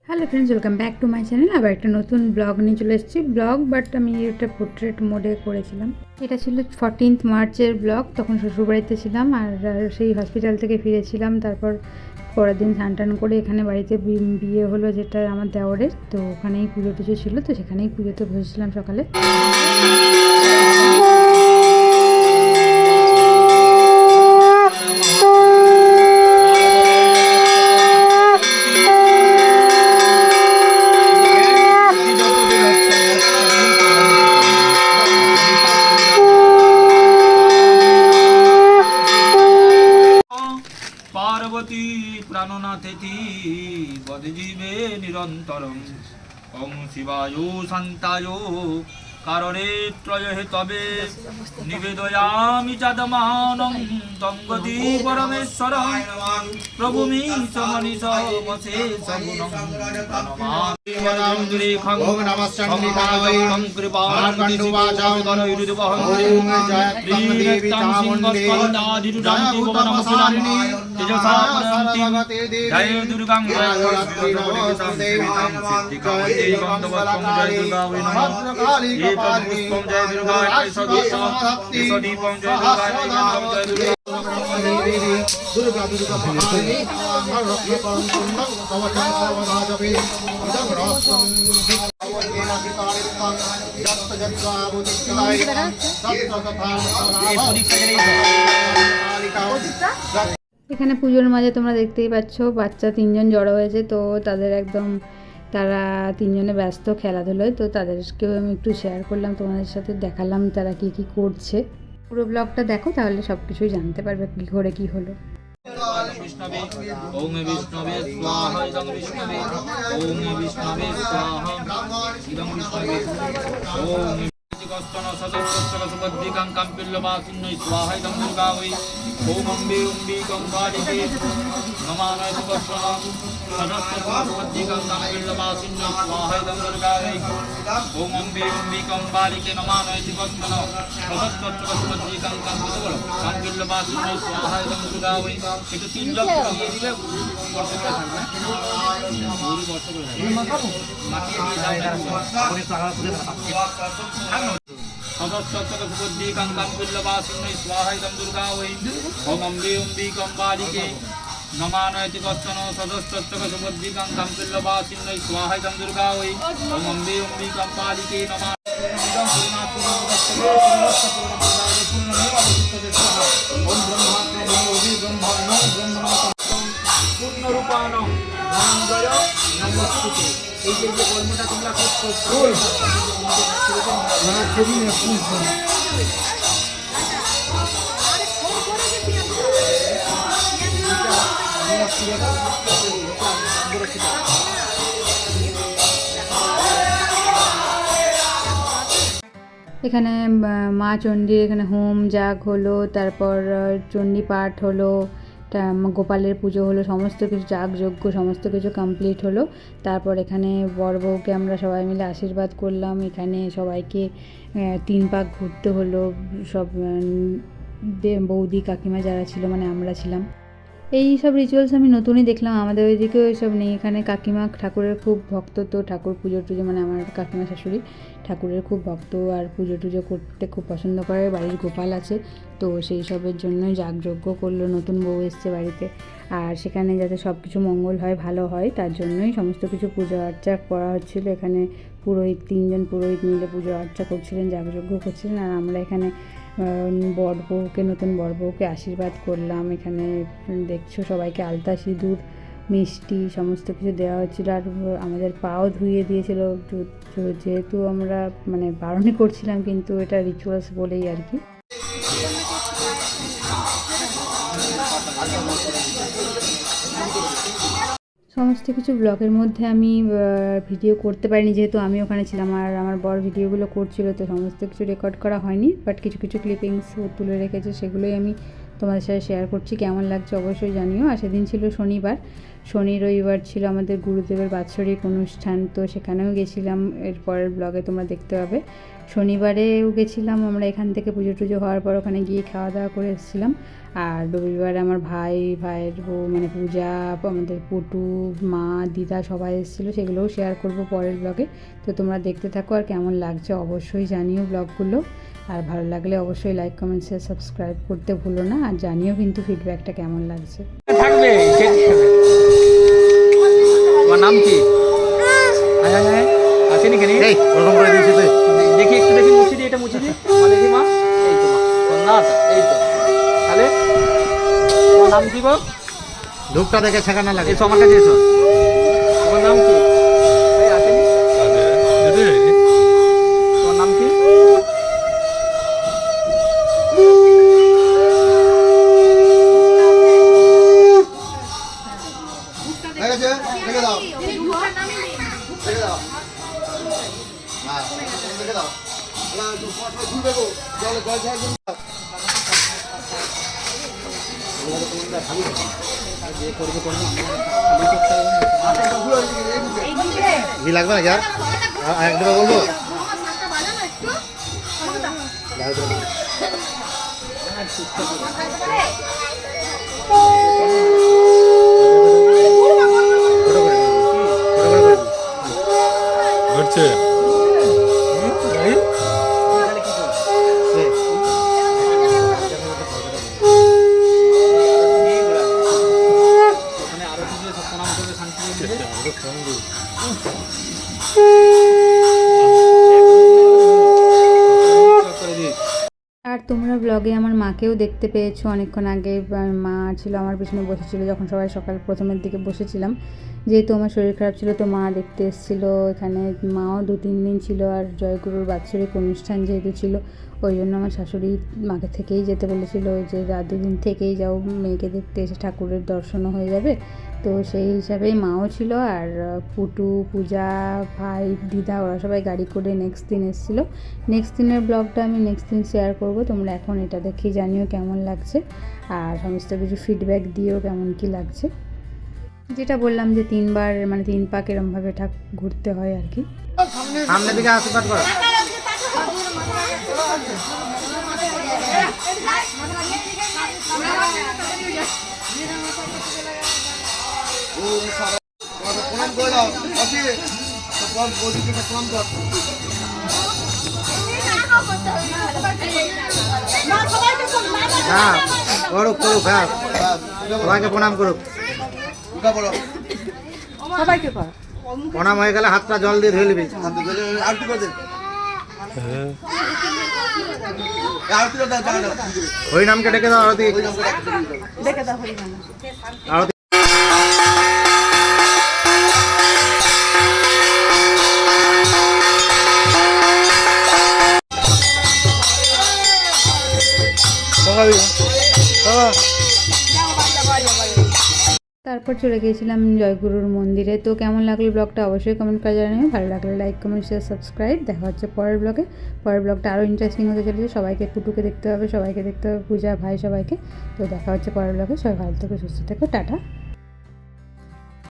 Hello friends, welcome back to my channel. আবার একটা নতুন ব্লগ নিয়ে চলে এসেছি। ব্লগ বাট আমি এটা পোর্ট্রেট মোডে করেছিলাম। এটা ছিল 14th মার্চের ব্লগ। তখন শ্বশুরবাড়িতে ছিলাম আর সেই হসপিটাল থেকে ফিরেছিলাম। তারপর পরের দিন স্নান টান করে এখানে বাড়িতে বিয়ে হলো, যেটা আমার দেওরের। তো ওখানেই পুজো টুজো ছিল, তো সেখানেই পুজোতে বসেছিলাম সকালে। পার্বতী প্রাণনাথেতি বদজীবে নিরন্তরম ওম শিবায় শান্তায় কারণে ত্রয় তবে নিবেদয়ামি চাদমানং তঙ্গতি পরমেশ্বর প্রভুমি সমনিষ মসে সগুণং জয় দুর্গা পুষ্পম জয় দুর্গা দীপম জয় দুর্গা দুর্গা ভবানী কবচম সর্বদাজপে ইদং রহস্যম এখানে পুজোর মাঝে তোমরা দেখতেই পাচ্ছ বাচ্চা 3জন জড়ো হয়েছে। তো তাদের একদম তারা 3জনে ব্যস্ত খেলাধুলোয়। তো তাদেরকেও আমি একটু শেয়ার করলাম তোমাদের সাথে, দেখালাম তারা কি কি করছে। পুরো ব্লগটা দেখো, তাহলে সব কিছুই জানতে পারবে কী করে কী হলো। বিষ্ণবে ওম বিষ্ণবে স্বাহা ইদং বিষ্ণবে ওম বিষ্ণবে স্বাহা ইদং বিষ্ণবে ওম কষ্টন সদস্য সুবদ্ধিকাং কাম্পিল্লবাসিন্নৈ স্বাহা ইদং দুর্গাবৈ ওম অম্বে অম্বি গঙ্গালিকে নমানয় কষ্টন সদস্য সুবদ্ধিকাং কাম্পিল্লবাসিন্নৈ স্বাহা ইদং দুর্গাবৈ ওম অম্বে অম্বি গঙ্গালিকে নমানয় কষ্টন সদস্য সুবদ্ধিকাং কাম্পিল্লবাসিন্নৈ স্বাহা ইদং দুর্গাবৈ। একটু 3 জপ দিয়ে দিলে বর্ষ করে থাকবে, পুরো বর্ষ করে থাকবে, মাটিয়ে দিয়ে যাবে। সদস্যবুদ্ধিকাং কাম্পিল্লবাসিন্নৈ স্বাহা ইদং দুর্গাবৈ ওম অম্বে অম্বি গঙ্গালিকে নমানয়তি কষ্টন সদস্যবুদ্ধিকাং কাম্পিল্লবাসিন্নৈ স্বাহা ইদং দুর্গাবৈ ওম অম্বে অম্বি গঙ্গালিকে পূর্ণরূপাণং ধনঞ্জয় নমস্তুতে। এই যে কর্মটা তোমরা করছো এখানে মা চণ্ডীর এখানে হোম যাগ হলো, তারপর চণ্ডী পাঠ হলো, গোপালের পুজো হলো, সমস্ত কিছু যাগযজ্ঞ সমস্ত কিছু কমপ্লিট হলো। তারপর এখানে বর বউকে আমরা সবাই মিলে আশীর্বাদ করলাম। এখানে সবাইকে 3 পাক ঘুরতে হলো, সব বৌদি কাকিমা যারা ছিল, মানে আমরা ছিলাম। এই সব রিচুয়ালস আমি নতুনই দেখলাম, আমাদের ওইদিকেও এসব নেই। এখানে কাকিমা ঠাকুরের খুব ভক্ত, তো ঠাকুর পুজো টুজো, মানে আমার কাকিমা শাশুড়ি ঠাকুরের খুব ভক্ত আর পুজো টুজো করতে খুব পছন্দ করে। বাড়ির গোপাল আছে, তো সেই সবের জন্যই যাগযজ্ঞ করলো। নতুন বউ এসছে বাড়িতে, আর সেখানে যাতে সব কিছু মঙ্গল হয়, ভালো হয়, তার জন্যই সমস্ত কিছু পুজো আর্চা করা হচ্ছিলো। এখানে পুরোহিত 3জন পুরোহিত মিলে পুজো আর্চা করছিলেন, যাগযজ্ঞ করছিলেন, আর আমরা এখানে বর বউকে, নতুন বর বউকে আশীর্বাদ করলাম। এখানে দেখছো সবাইকে আলতা সিঁদুর মিষ্টি সমস্ত কিছু দেওয়া হচ্ছিলো, আর আমাদের পাও ধুইয়ে দিয়েছিল, যেহেতু আমরা মানে বারণই করছিলাম, কিন্তু এটা রিচুয়ালস বলেই আর কি। সমস্ত কিছু ব্লগের মধ্যে আমি ভিডিও করতে পারিনি, যেহেতু আমি ওখানে ছিলাম আর আমার বর ভিডিওগুলো করছিল, তো সমস্ত কিছু রেকর্ড করা হয়নি। বাট কিছু কিছু ক্লিপিংস তুলে রেখেছে, সেগুলোই আমি তোমাদের সাথে শেয়ার করছি। কেমন লাগছে অবশ্যই জানিও। আর সেদিন ছিল শনিবার, শনি রবিবার ছিল আমাদের গুরুদেবের বাৎসরিক অনুষ্ঠান, তো সেখানেও গেছিলাম। এরপরের ব্লগে তোমরা দেখতে পাবে। শনিবারেও গেছিলাম আমরা, এখান থেকে পুজো টুজো হওয়ার পর ওখানে গিয়ে খাওয়া দাওয়া করে এসেছিলাম। আর রবিবারে আমার ভাইয়ের বউ মানে পূজা, আমাদের পুটু, মা, দিদা সবাই এসেছিলো, সেগুলোও শেয়ার করব পরের ব্লগে। তো তোমরা দেখতে থাকো, আর কেমন লাগছে অবশ্যই জানিও ব্লগগুলো। আর ভালো লাগলে অবশ্যই লাইক, কমেন্ট, শেয়ার, সাবস্ক্রাইব করতে ভুলো না। আর জানিও কিন্তু ফিডব্যাকটা কেমন লাগছে। থাকবে তোমার নাম কি? হ্যাঁ হ্যাঁ আছে নাকি? এই ওরকম করে দিয়েছি তুই। দেখি একটু দেখি, মুছে দিই, এটা মুছে দিই। দেখি মা, এই তো মা, এই তো। তাহলে তোমার নাম কি বল? ধূপটা দেখে ছেঁকা না লাগে। এসো আমার কাছে এসো। তোমার নাম কি? এই আসেনি? তোমার নাম কি? ঠিক আছে, রেখে দাও। রেখে দাও। হ্যাঁ, রেখে দাও। না, একটু ফটো তুলবে গো। জল ঝাড় দিন। ঘি লাগবে না আর একদম বলবো। ঘুরছে ওখানে আরো কিছু সব প্রণাম করবে, শান্তি করে দিই। আর তোমরা ব্লগে আমার মাকেও দেখতে পেয়েছো অনেকক্ষণ আগে। মা ছিল আমার পিছনে বসেছিল যখন সবাই সকাল প্রথমের দিকে বসেছিলাম। যেহেতু আমার শরীর খারাপ ছিল তো মা দেখতে এসেছিলো এখানে। মাও 2-3 দিন ছিল। আর জয়গুরুর বাৎসরিক অনুষ্ঠান যেহেতু ছিল, ওই জন্য আমার শাশুড়ি মাকে থেকেই যেতে বলেছিল, যে রাত 2 দিন থেকেই যাও, মেয়েকে দেখতে এসে ঠাকুরের দর্শনও হয়ে যাবে। তো সেই হিসাবেই মাও ছিল। আর পুটু, পূজা, ভাই, দিদা ওরা সবাই গাড়ি করে নেক্সট দিন এসেছিলো। নেক্সট দিনের ব্লগটা আমি নেক্সট দিন শেয়ার করব। তোমরা এখন এটা দেখেই জানিও কেমন লাগছে, আর সমস্ত কিছু ফিডব্যাক দিও কেমন কি লাগছে। যেটা বললাম যে 3 বার মানে 3 পাক এরমভাবে ঘুরতে হয় আর কি। সামনের দিকে আশীর্বাদ করো। প্রণাম করে দাও। প্রণাম কর। হ্যাঁ, করুক করুক, হ্যাঁ সবাইকে প্রণাম করুক। সবাইকে কর। প্রণাম হয়ে গেলে হাতটা জল দিয়ে ধুয়ে নিবি। হরিনামকে ডেকে দাও, আরতি দেখে দাও হরিনাম। আরতি। তারপর চলে গিয়েছিলাম জয়গুরুর মন্দিরে। তো কেমন লাগলো ব্লগটা অবশ্যই কমেন্ট করে জানিও। ভালো লাগলে লাইক, কমেন্ট, শেয়ার, সাবস্ক্রাইব। দেখা হচ্ছে পরের ব্লগে। পরের ব্লগটা আরও ইন্টারেস্টিং হতে চলেছে। সবাইকে পুটুকে দেখতে হবে, সবাইকে দেখতে হবে, পূজা, ভাই সবাইকে। তো দেখা হচ্ছে পরের ব্লগে। সবাই ভালো থেকো, সুস্থ থেকো, টাটা।